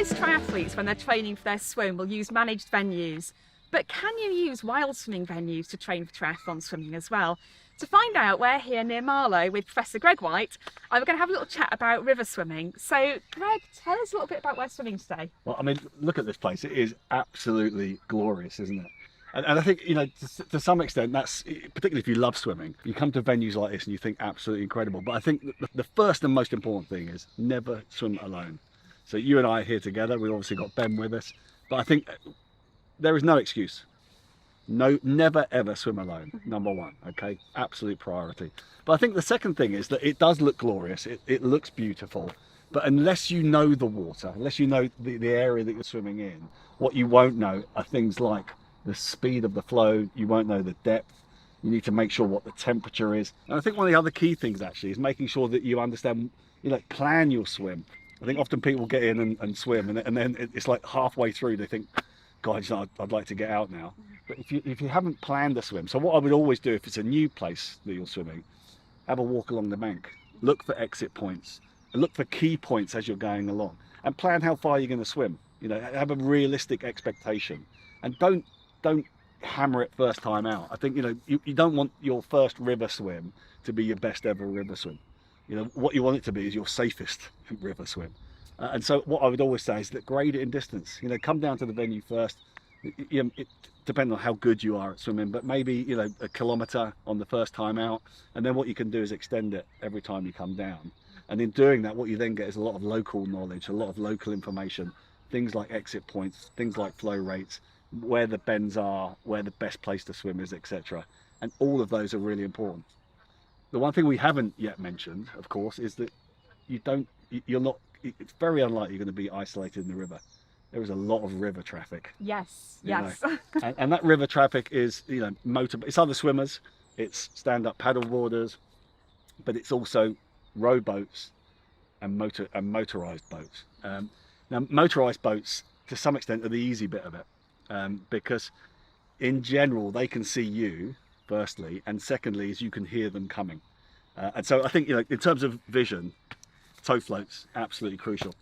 Most triathletes, when they're training for their swim, will use managed venues. But can you use wild swimming venues to train for triathlon swimming as well? To find out, we're here near Marlow with Professor Greg Whyte, and we're going to have a little chat about river swimming. So, Greg, tell us a little bit about where swimming today. Well, I mean, look at this place. It is absolutely glorious, isn't it? And I think, you know, to some extent, that's particularly if you love swimming, you come to venues like this and you think absolutely incredible. But I think the first and most important thing is never swim alone. So you and I are here together. We've obviously got Ben with us, but I think there is no excuse. No, never ever swim alone. Number one, okay, absolute priority. But I think the second thing is that it does look glorious. It looks beautiful, but unless you know the water, unless you know the area that you're swimming in, what you won't know are things like the speed of the flow. You won't know the depth. You need to make sure what the temperature is. And I think one of the other key things actually is making sure that you understand, you know, plan your swim. I think often people get in and swim, and then it's like halfway through they think, God, you know, I'd like to get out now. But if you haven't planned the swim, so what I would always do if it's a new place that you're swimming, have a walk along the bank, look for exit points, and look for key points as you're going along, and plan how far you're going to swim. You know, have a realistic expectation, and don't hammer it first time out. I think, you know, you don't want your first river swim to be your best ever river swim. You know, what you want it to be is your safest river swim. And so what I would always say is that grade it in distance. You know, come down to the venue first. You know, it depends on how good you are at swimming, but maybe, you know, a kilometre on the first time out, and then what you can do is extend it every time you come down. And in doing that, what you then get is a lot of local knowledge, a lot of local information, things like exit points, things like flow rates, where the bends are, where the best place to swim is, etc. And all of those are really important. The one thing we haven't yet mentioned, of course, is that it's very unlikely you're going to be isolated in the river. There is a lot of river traffic. Yes. And that river traffic is, you know, it's other swimmers, it's stand-up paddle boarders, but it's also rowboats and motorized boats. Now, motorized boats, to some extent, are the easy bit of it, because in general they can see you, firstly, and secondly is you can hear them coming. And so I think, you know, in terms of vision, tow floats, absolutely crucial.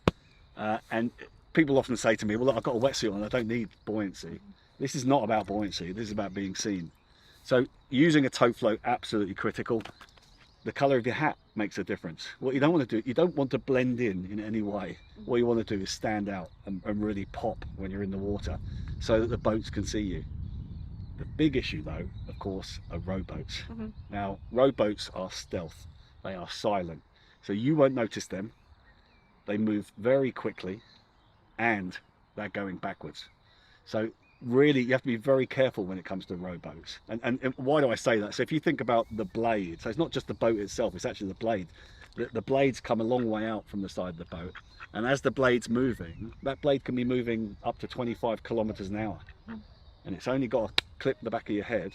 And people often say to me, well, look, I've got a wetsuit on, I don't need buoyancy. This is not about buoyancy, this is about being seen. So using a tow float, absolutely critical. The colour of your hat makes a difference. What you don't want to do, you don't want to blend in any way. What you want to do is stand out and really pop when you're in the water so that the boats can see you. The big issue though, of course, are rowboats. Now, rowboats are stealth, they are silent. So you won't notice them. They move very quickly and they're going backwards. So really, you have to be very careful when it comes to rowboats. And why do I say that? So if you think about the blade, so it's not just the boat itself, it's actually the blade. The blades come a long way out from the side of the boat. And as the blade's moving, that blade can be moving up to 25 kilometers an hour. And it's only got to clip the back of your head.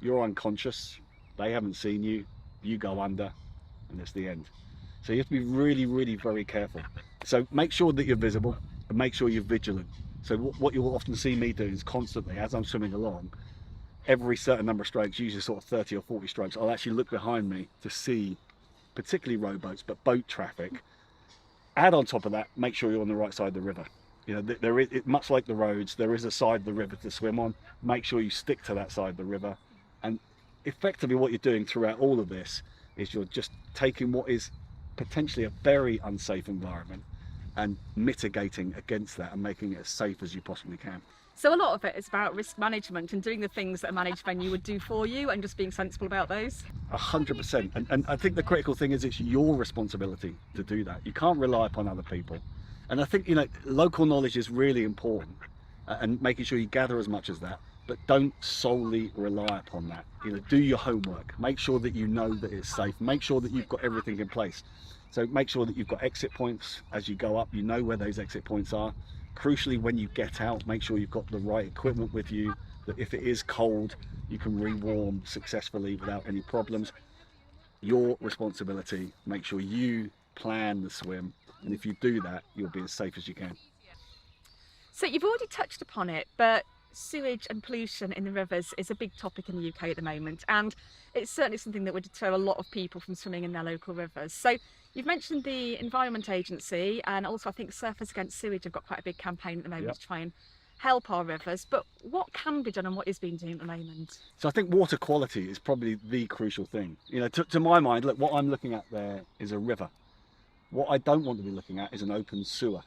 You're unconscious, they haven't seen you, you go under, and it's the end. So you have to be really, really very careful. So make sure that you're visible and make sure you're vigilant. So what you'll often see me do is constantly, as I'm swimming along, every certain number of strokes, usually sort of 30 or 40 strokes, I'll actually look behind me to see, particularly rowboats, but boat traffic. Add on top of that, make sure you're on the right side of the river. You know, there is, much like the roads, there is a side of the river to swim on. Make sure you stick to that side of the river. And effectively what you're doing throughout all of this is you're just taking what is potentially a very unsafe environment and mitigating against that and making it as safe as you possibly can. So a lot of it is about risk management and doing the things that a managed venue would do for you and just being sensible about those. 100%. And I think the critical thing is it's your responsibility to do that. You can't rely upon other people. And I think, you know, local knowledge is really important, and making sure you gather as much as that, but don't solely rely upon that. You know, do your homework, make sure that you know that it's safe, make sure that you've got everything in place. So make sure that you've got exit points as you go up, you know where those exit points are. Crucially, when you get out, make sure you've got the right equipment with you, that if it is cold, you can rewarm successfully without any problems. Your responsibility, make sure you plan the swim, and if you do that, you'll be as safe as you can. So you've already touched upon it, but sewage and pollution in the rivers is a big topic in the UK at the moment, and it's certainly something that would deter a lot of people from swimming in their local rivers. So you've mentioned the Environment Agency, and also I think Surfers Against Sewage have got quite a big campaign at the moment Yep. to try and help our rivers. But what can be done and what is being done at the moment? So I think water quality is probably the crucial thing. You know, to my mind, look, what I'm looking at there is a river. What I don't want to be looking at is an open sewer.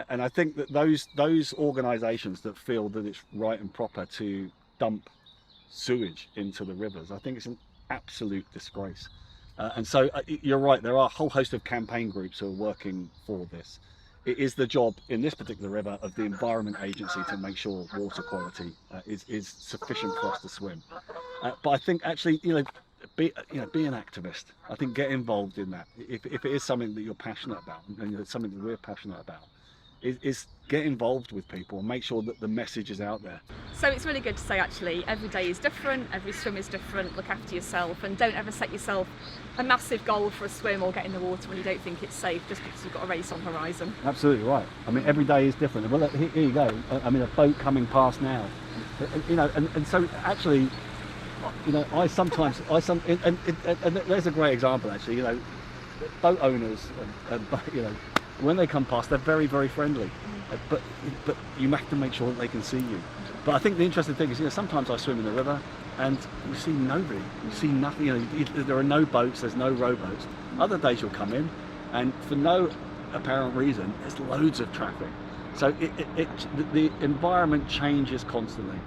And I think that those organisations that feel that it's right and proper to dump sewage into the rivers, I think it's an absolute disgrace. And so you're right, there are a whole host of campaign groups who are working for this. It is the job in this particular river of the Environment Agency to make sure water quality is sufficient for us to swim. But I think actually, be an activist. I think get involved in that. If it is something that you're passionate about, and it's something that we're passionate about, is get involved with people and make sure that the message is out there. So it's really good to say actually every day is different, every swim is different, look after yourself, and don't ever set yourself a massive goal for a swim or get in the water when you don't think it's safe just because you've got a race on the horizon. Absolutely right. I mean, every day is different. Well, here you go. I mean, a boat coming past now, and so actually, I sometimes, and there's a great example actually, boat owners, when they come past, they're very, very friendly, but you have to make sure that they can see you. But I think the interesting thing is, sometimes I swim in the river and you see nobody, you see nothing, there are no boats, there's no rowboats. Other days you'll come in and for no apparent reason, there's loads of traffic. So the environment changes constantly.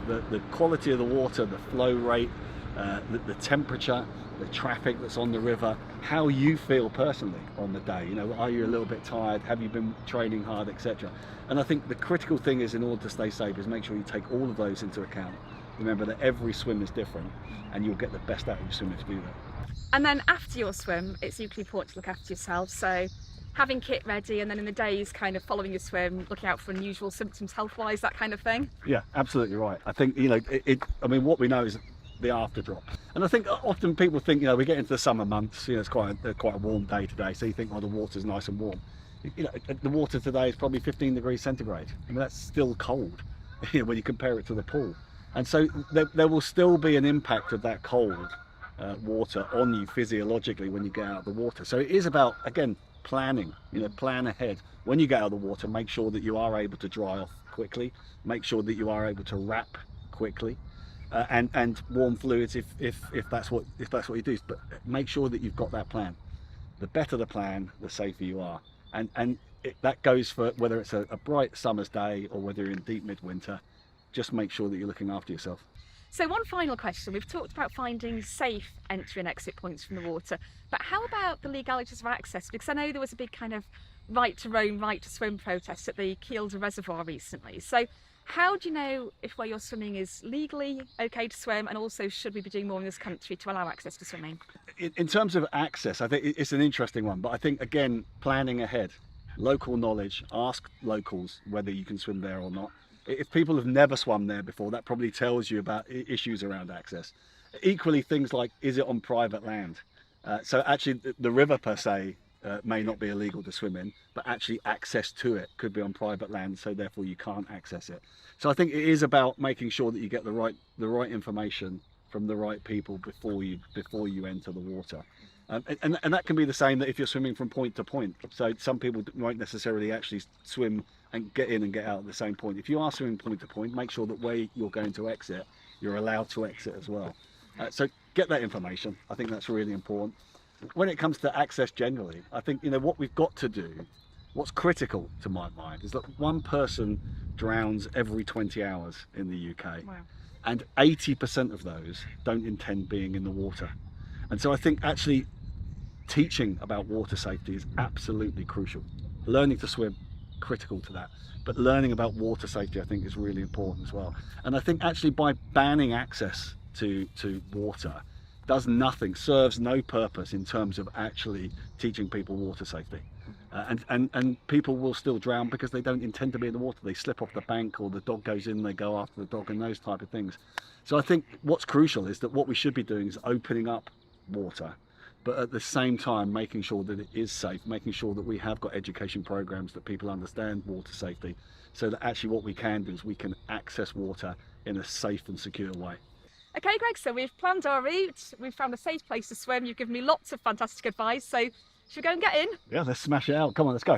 The quality of the water, the flow rate, the temperature, the traffic that's on the river, how you feel personally on the day. Are you a little bit tired? Have you been training hard, etc.? And I think the critical thing is, in order to stay safe, is make sure you take all of those into account. Remember that every swim is different, and you'll get the best out of your swim if you do that. And then after your swim, it's equally important to look after yourself. So having kit ready, and then in the days kind of following your swim, looking out for unusual symptoms health-wise, that kind of thing. Yeah, absolutely right. I think what we know is the after drop, and I think often people think we get into the summer months. It's quite a warm day today, so you think, the water's nice and warm. The water today is probably 15 degrees centigrade. I mean, that's still cold when you compare it to the pool, and so there will still be an impact of that cold water on you physiologically when you get out of the water. So it is about, again, planning. Plan ahead. When you get out of the water, make sure that you are able to dry off quickly, make sure that you are able to wrap quickly, and warm fluids if that's what you do. But make sure that you've got that plan. The better the plan, the safer you are, and that goes for whether it's a bright summer's day or whether you're in deep midwinter. Just make sure that you're looking after yourself. So one final question. We've talked about finding safe entry and exit points from the water, but how about the legalities of access? Because I know there was a big kind of right to roam, right to swim protest at the Kielder Reservoir recently. So how do you know if where you're swimming is legally okay to swim, and also should we be doing more in this country to allow access to swimming? In terms of access, I think it's an interesting one, but I think, again, planning ahead, local knowledge, ask locals whether you can swim there or not. If people have never swum there before, that probably tells you about issues around access. Equally, things like, is it on private land? So actually the river per se may not be illegal to swim in, but actually access to it could be on private land, so therefore you can't access it. So I think it is about making sure that you get the right information from the right people before you enter the water. And that can be the same that if you're swimming from point to point. So some people won't necessarily actually swim and get in and get out at the same point. If you are swimming point to point, make sure that where you're going to exit, you're allowed to exit as well. So get that information. I think that's really important. When it comes to access generally, I think what we've got to do, what's critical to my mind, is that one person drowns every 20 hours in the UK. Wow. And 80% of those don't intend being in the water. And so I think actually teaching about water safety is absolutely crucial. Learning to swim, critical to that. But learning about water safety, I think, is really important as well. And I think actually by banning access to water does nothing, serves no purpose in terms of actually teaching people water safety. And people will still drown because they don't intend to be in the water. They slip off the bank, or the dog goes in, they go after the dog, and those type of things. So I think what's crucial is that what we should be doing is opening up water, but at the same time making sure that it is safe, making sure that we have got education programs that people understand water safety, so that actually what we can do is we can access water in a safe and secure way. Okay, Greg, so we've planned our route, we've found a safe place to swim, you've given me lots of fantastic advice, so should we go and get in? Yeah, let's smash it out. Come on, let's go.